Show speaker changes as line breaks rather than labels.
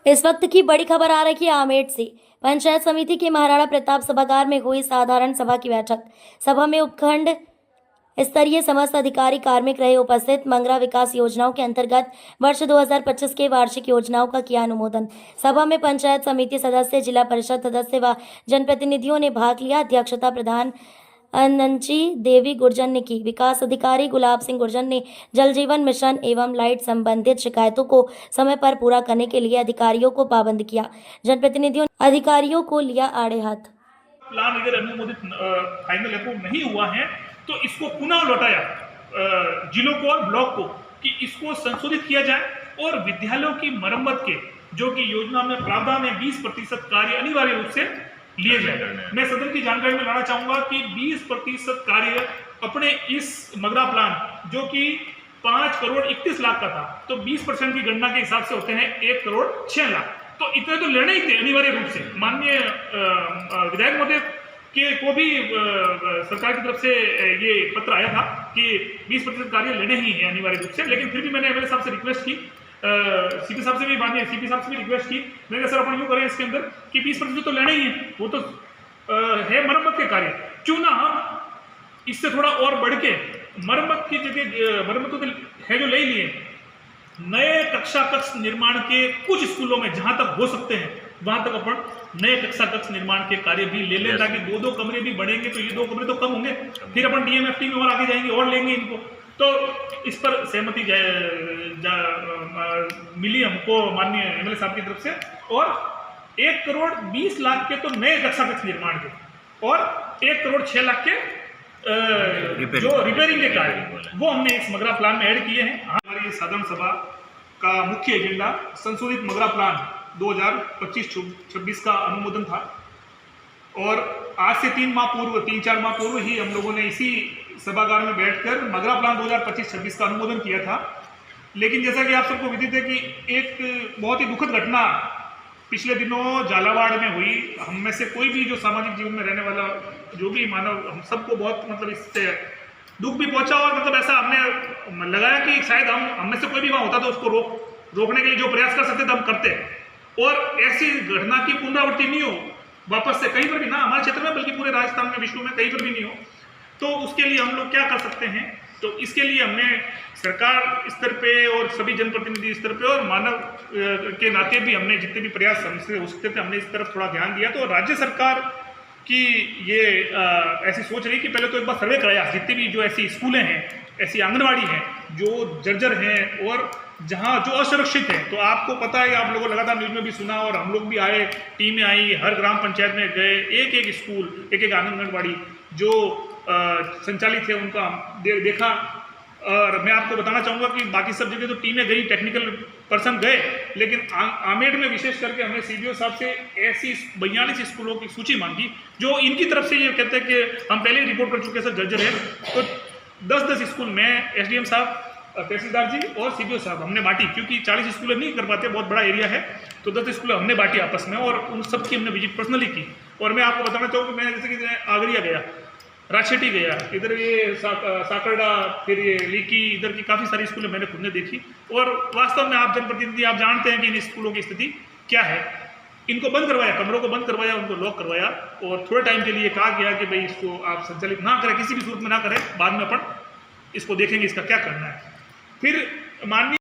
इस वक्त की बड़ी खबर आ रही है आमेर से। पंचायत समिति के महाराणा प्रताप सभागार में हुई साधारण सभा की बैठक। सभा में उपखंड स्तरीय समस्त अधिकारी कार्मिक रहे उपस्थित। मंगरा विकास योजनाओं के अंतर्गत वर्ष 2025 के वार्षिक योजनाओं का किया अनुमोदन। सभा में पंचायत समिति सदस्य, जिला परिषद सदस्य व जनप्रतिनिधियों ने भाग लिया। अध्यक्षता प्रधान अनंची देवी गुर्जर ने की। विकास अधिकारी गुलाब सिंह गुर्जर ने जल जीवन मिशन एवं लाइट संबंधित शिकायतों को समय पर पूरा करने के लिए अधिकारियों को पाबंद किया। जनप्रतिनिधियों ने अधिकारियों को लिया आड़े हाथ।
प्लान अगर अनुमोदित फाइनल अप्रूव नहीं हुआ है तो इसको पुनः लौटाया जिलों को और ब्लॉक को कि इसको संशोधित किया जाए और विद्यालयों की मरम्मत के जो कि योजना में प्रावधान है 20% कार्य अनिवार्य रूप से लिए जाए। मैं सदन की जानकारी में लाना चाहूंगा कि 20% कार्य अपने इस मगरा प्लान जो कि 5 करोड़ 31 लाख का था तो 20% की गणना के हिसाब से होते हैं 1 करोड़ 6 लाख। तो इतने तो लेने ही थे अनिवार्य रूप से। माननीय विधायक महोदय के को भी सरकार की तरफ से ये पत्र आया था कि 20% कार्य लेने ही है अनिवार्य रूप से, लेकिन फिर भी मैंने एमएलए साहब से रिक्वेस्ट की, सीपी साहब से भी माननीय सीपी साहब से भी रिक्वेस्ट की। मैंने कहा सर अपन यूँ करें इसके अंदर कि 20% तो लेना ही है, वो तो है मरम्मत के कार्य, क्यों ना हम इससे थोड़ा और बढ़ के मरम्मत की जगह मरम्मतों के है जो ले लिए नए कक्षा कक्ष निर्माण के कुछ स्कूलों में जहां तक हो सकते हैं वहां तक अपन नए कक्षा कक्ष निर्माण के कार्य भी ले लें, ताकि 2-2 कमरे भी बढ़ेंगे तो ये 2 कमरे तो कम होंगे, फिर अपन डीएमएफटी में और आगे जाएंगे और लेंगे इनको। तो इस पर सहमति मिली हमको माननीय एमएलए साहब की तरफ से, और 1 करोड़ 20 लाख के तो नए कक्षा कक्ष निर्माण के और 1 करोड़ 6 लाख के जो रिपेयरिंग के कार्य वो हमने इस मगरा प्लान में ऐड किए हैं। हमारी साधारण सभा का मुख्य एजेंडा संशोधित मगरा प्लान 2025-26 का अनुमोदन था और आज से 3-4 माह पूर्व ही हम लोगों ने इसी सभागार में बैठकर मगरा प्लान 2025-26 का अनुमोदन किया था। लेकिन जैसा कि आप सबको विदित है कि एक बहुत ही दुखद घटना पिछले दिनों झालावाड़ में हुई। हम में से कोई भी जो सामाजिक जीवन में रहने वाला जो भी मानव, हम सबको बहुत मतलब इससे दुख भी पहुंचा और मतलब ऐसा हमने लगाया कि शायद हम में से कोई भी वहाँ होता तो उसको रोकने के लिए जो प्रयास कर सकते थे हम करते, और ऐसी घटना की पुनरावृत्ति नहीं हो वापस से कहीं पर भी, ना हमारे क्षेत्र में बल्कि पूरे राजस्थान में, विश्व में कहीं पर भी नहीं हो। तो उसके लिए हम लोग क्या कर सकते हैं, तो इसके लिए हमने सरकार स्तर पे और सभी जनप्रतिनिधि स्तर पे और मानव के नाते भी हमने जितने भी प्रयास हमसे हो सकते थे हमने इस तरफ थोड़ा ध्यान दिया। तो राज्य सरकार की ये ऐसी सोच रही कि पहले तो एक बार सर्वे कराया जितनी भी जो ऐसी स्कूलें हैं, ऐसी आंगनवाड़ी हैं जो जर्जर हैं और जहाँ जो असुरक्षित है। तो आपको पता है, आप लोगों लगातार न्यूज़ में भी सुना और हम लोग भी आए, टीमें आई, हर ग्राम पंचायत में गए, एक स्कूल, एक आंगनवाड़ी जो संचालित है उनका देखा। और मैं आपको बताना चाहूँगा कि बाकी सब जगह तो टीमें गई, टेक्निकल पर्सन गए, लेकिन आमेर में विशेष करके हमने सीडीओ साहब से ऐसी 42 स्कूलों की सूची मांगी जो इनकी तरफ से ये कहते हैं कि हम पहले ही रिपोर्ट कर चुके हैं सर जर्जर है। तो 10-10 स्कूल में एसडीएम साहब, तहसीलदार जी और सीडीओ साहब हमने बांटी, क्योंकि 40 स्कूल नहीं कर पाते, बहुत बड़ा एरिया है, तो 10 स्कूल हमने बांटी आपस में और उन सब की हमने विजिट पर्सनली की। और मैं आपको बताना चाहूँगा, मैं जैसे कि आगरिया गया, राजशेटी गया, इधर ये साकरडा, फिर ये लीकी, इधर की काफ़ी सारी स्कूलें मैंने खुद ने देखी और वास्तव में आप जनप्रतिनिधि आप जानते हैं कि इन स्कूलों की स्थिति क्या है। इनको बंद करवाया, कमरों को बंद करवाया, उनको लॉक करवाया और थोड़े टाइम के लिए कहा गया कि भाई इसको आप संचालित ना करें, किसी भी सूरत में ना करें, बाद में अपन इसको देखेंगे इसका क्या करना है। फिर माननीय